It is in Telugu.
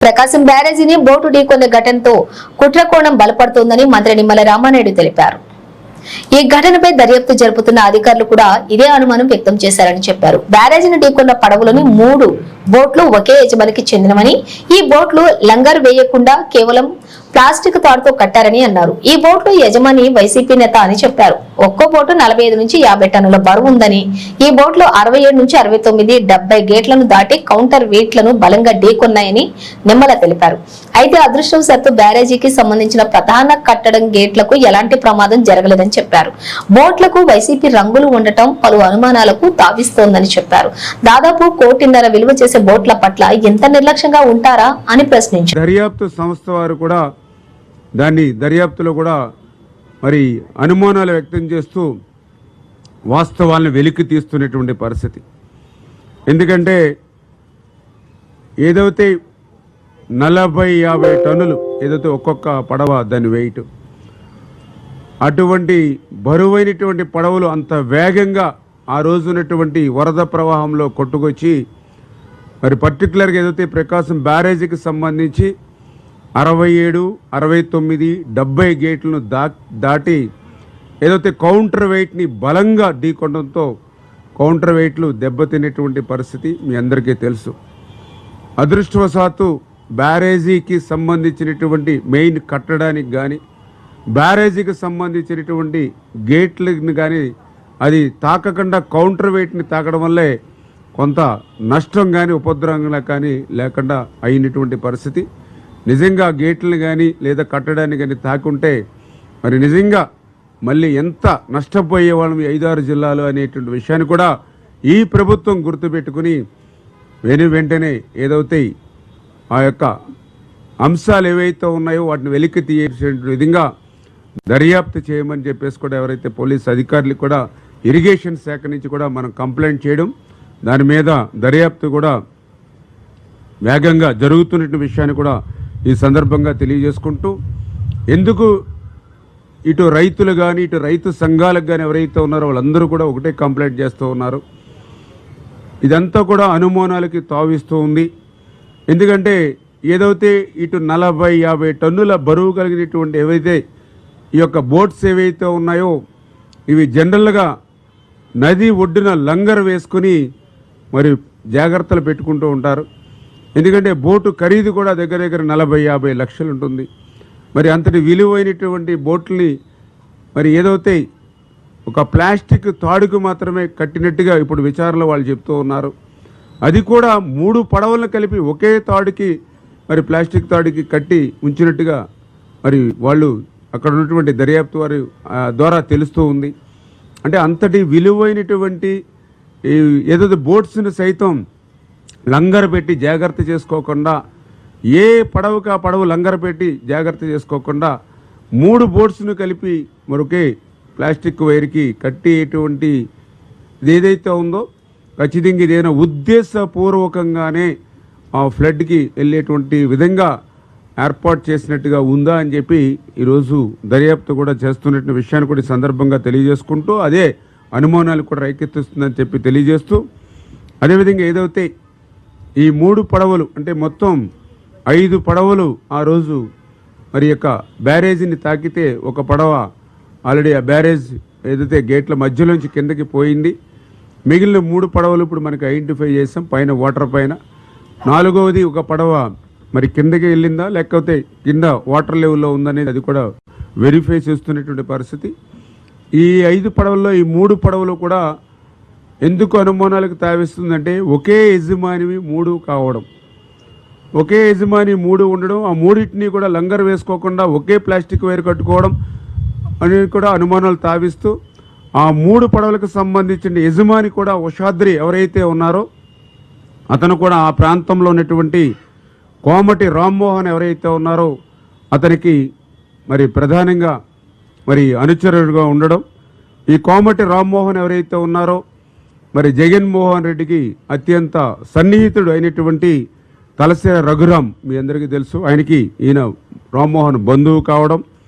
ప్రకాశం బ్యారేజీని బోటు ఢీకొన్న ఘటనతో కుట్రకోణం బలపడుతోందని మంత్రి నిమ్మల రామానాయుడు తెలిపారు. ఈ ఘటనపై దర్యాప్తు జరుపుతున్న అధికారులు కూడా ఇదే అనుమానం వ్యక్తం చేశారని చెప్పారు. బ్యారేజీని ఢీకొన్న పడవలోని 3 బోట్లు ఒకే యజమానికి చెందినవని, ఈ బోట్లు లంగర్ వేయకుండా కేవలం ప్లాస్టిక్ తాడుతో కట్టారని అన్నారు. ఈ బోట్లు యజమాని వైసీపీ నేత అని చెప్పారు. ఒక్కో బోటు 45 నుంచి 50 టన్నుల బరువు ఉందని, ఈ బోట్లు 67 నుంచి 69 70 గేట్లను దాటి కౌంటర్ వెయిట్లను బలంగా ఢీకొన్నాయని నిమ్మల తెలిపారు. అయితే అదృష్టవశాత్తు బ్యారేజీకి సంబంధించిన ప్రధాన కట్టడం గేట్లకు ఎలాంటి ప్రమాదం జరగలేదని చెప్పారు. బోట్లకు వైసీపీ రంగులు ఉండటం పలు అనుమానాలకు తావిస్తోందని చెప్పారు. దాదాపు 1.5 కోటి విలువ చేసే బోట్ల పట్ల ఎంత నిర్లక్ష్యంగా ఉంటారా అని ప్రశ్నించారు. దర్యాప్తు సంస్థ వారు కూడా దాన్ని దర్యాప్తులో కూడా మరి అనుమానాలు వ్యక్తం చేస్తూ వాస్తవాలను వెలికి తీస్తున్నటువంటి పరిస్థితి. ఎందుకంటే ఏదైతే 40-50 టన్నులు ఏదైతే ఒక్కొక్క పడవ దాని వెయిట్, అటువంటి బరువైనటువంటి పడవలు అంత వేగంగా ఆ రోజునటువంటి వరద ప్రవాహంలో కొట్టుకొచ్చి మరి పర్టికులర్గా ఏదైతే ప్రకాశం బ్యారేజీకి సంబంధించి 67, 69, 70 గేట్లను దాటి ఏదైతే కౌంటర్ వెయిట్ని బలంగా ఢీకొనడంతో కౌంటర్ వెయిట్లు దెబ్బతినేటువంటి పరిస్థితి మీ అందరికీ తెలుసు. అదృష్టవశాత్తు బ్యారేజీకి సంబంధించినటువంటి మెయిన్ కట్టడానికి కానీ బ్యారేజీకి సంబంధించినటువంటి గేట్లను కానీ అది తాకకుండా కౌంటర్ వెయిట్ని తాకడం వల్లే కొంత నష్టం కానీ ఉపద్రవంగా కానీ లేకుండా అయినటువంటి పరిస్థితి. నిజంగా గేట్లను కానీ లేదా కట్టడాన్ని కానీ తాకుంటే మరి నిజంగా మళ్ళీ ఎంత నష్టపోయే వాళ్ళం 5-6 జిల్లాలు అనేటువంటి విషయాన్ని కూడా ఈ ప్రభుత్వం గుర్తుపెట్టుకుని వెంటనే ఏదైతే ఆ యొక్క అంశాలు ఏవైతే ఉన్నాయో వాటిని వెలికి తీసే విధంగా దర్యాప్తు చేయమని చెప్పేసి కూడా ఎవరైతే పోలీస్ అధికారులు కూడా ఇరిగేషన్ శాఖ నుంచి కూడా మనం కంప్లైంట్ చేయడం, దాని మీద దర్యాప్తు కూడా వేగంగా జరుగుతున్న విషయాన్ని కూడా ఈ సందర్భంగా తెలియజేసుకుంటూ, ఎందుకు ఇటు రైతులు కానీ ఇటు రైతు సంఘాలకు కానీ ఎవరైతే ఉన్నారో వాళ్ళందరూ కూడా ఒకటే కంప్లైంట్ చేస్తూ ఉన్నారు. ఇదంతా కూడా అనుమానాలకి తావిస్తూ ఉంది. ఎందుకంటే ఏదైతే ఇటు 40-50 టన్నుల బరువు కలిగినటువంటి ఏవైతే ఈ యొక్క బోట్స్ ఏవైతే ఉన్నాయో ఇవి జనరల్గా నది ఒడ్డున లంగర్ వేసుకుని మరి జాగ్రత్తలు పెట్టుకుంటూ ఉంటారు. ఎందుకంటే బోటు ఖరీదు కూడా దగ్గర 40-50 లక్షలు ఉంటుంది. మరి అంతటి విలువైనటువంటి బోట్లని మరి ఏదైతే ఒక ప్లాస్టిక్ తాడుకు మాత్రమే కట్టినట్టుగా ఇప్పుడు విచారణలో వాళ్ళు చెప్తూ ఉన్నారు. అది కూడా 3 పడవలను కలిపి ఒకే తాడుకి మరి ప్లాస్టిక్ తాడుకి కట్టి ఉంచినట్టుగా మరి వాళ్ళు అక్కడ ఉన్నటువంటి దర్యాప్తు వారి ద్వారా తెలుస్తూ ఉంది. అంటే అంతటి విలువైనటువంటి ఏదైతే బోట్స్ని సైతం లంగర్ పెట్టి జాగ్రత్త చేసుకోకుండా, ఏ పడవకు ఆ పడవ లంగర్ పెట్టి జాగ్రత్త చేసుకోకుండా 3 బోట్స్ను కలిపి మరొకే ప్లాస్టిక్ వైర్కి కట్టేటువంటి ఏదైతే ఉందో ఖచ్చితంగా ఇదేనా ఉద్దేశపూర్వకంగానే ఆ ఫ్లడ్కి వెళ్ళేటువంటి విధంగా ఏర్పాటు చేసినట్టుగా ఉందా అని చెప్పి ఈరోజు దర్యాప్తు కూడా చేస్తున్న విషయాన్ని కూడా ఈ సందర్భంగా తెలియజేసుకుంటూ అదే అనుమానాలు కూడా రేకెత్తిస్తుందని చెప్పి తెలియజేస్తూ, అదేవిధంగా ఏదైతే ఈ 3 పడవలు అంటే మొత్తం 5 పడవలు ఆ రోజు మరి యొక్క బ్యారేజీని తాకితే ఒక పడవ ఆల్రెడీ ఆ బ్యారేజ్ ఏదైతే గేట్ల మధ్యలోంచి కిందకి పోయింది. మిగిలిన 3 పడవలు ఇప్పుడు మనకి ఐడెంటిఫై చేసాం పైన వాటర్ పైన. 4వది ఒక పడవ మరి కిందకి వెళ్ళిందా లేకపోతే కింద వాటర్ లెవెల్లో ఉందనేది అది కూడా వెరిఫై చేస్తున్నటువంటి పరిస్థితి. ఈ 5 పడవల్లో ఈ 3 పడవలు కూడా ఎందుకు అనుమానాలకు తావిస్తుందంటే ఒకే యజమానివి 3 కావడం, ఒకే యజమాని 3 ఉండడం, ఆ 3టిని కూడా లంగర్ వేసుకోకుండా ఒకే ప్లాస్టిక్ వైర్ కట్టుకోవడం అనేది కూడా అనుమానాలు తావిస్తూ, ఆ 3 పడవలకు సంబంధించిన యజమాని కూడా ఉషాద్రి ఎవరైతే ఉన్నారో అతను కూడా ఆ ప్రాంతంలో ఉన్నటువంటి కోమటి రామ్మోహన్ ఎవరైతే ఉన్నారో అతనికి మరి ప్రధానంగా మరి అనుచరుడుగా ఉండడం, ఈ కోమటి రామ్మోహన్ ఎవరైతే ఉన్నారో మరి జగన్మోహన్ రెడ్డికి అత్యంత సన్నిహితుడు అయినటువంటి తలసేర రఘురాం మీ అందరికీ తెలుసు. ఆయనకి ఈయన రామ్మోహన్ బంధువు కావడం,